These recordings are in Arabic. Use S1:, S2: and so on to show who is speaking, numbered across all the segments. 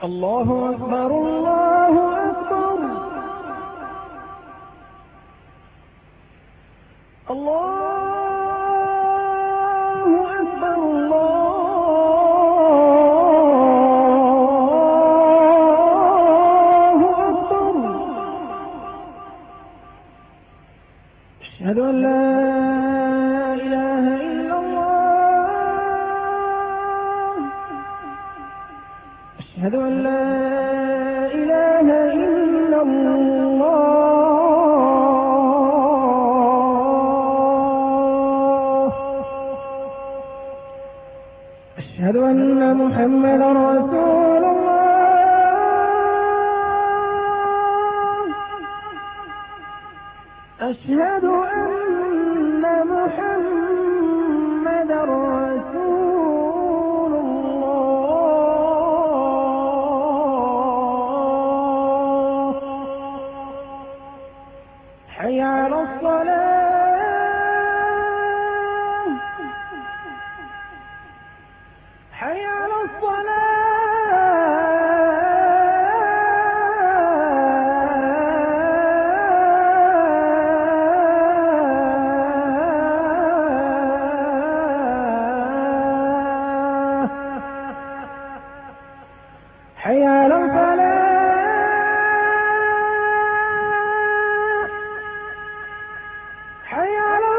S1: الله أكبر الله أكبر الله أكبر الله أكبر. أشهد أن لا إله إلا الله. أشهد أن لا إله إلا الله. أشهد أن محمدا رسول الله. أشهد أن محمدا رسول الله. حي على الصلاة. حي على الصلاة. حي على الفلاح. حي على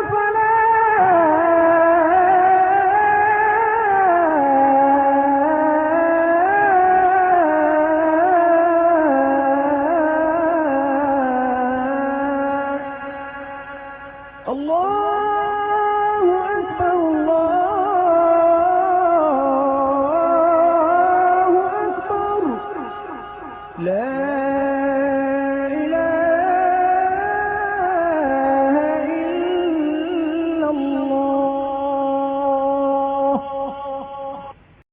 S1: الله أكبر الله أكبر. لا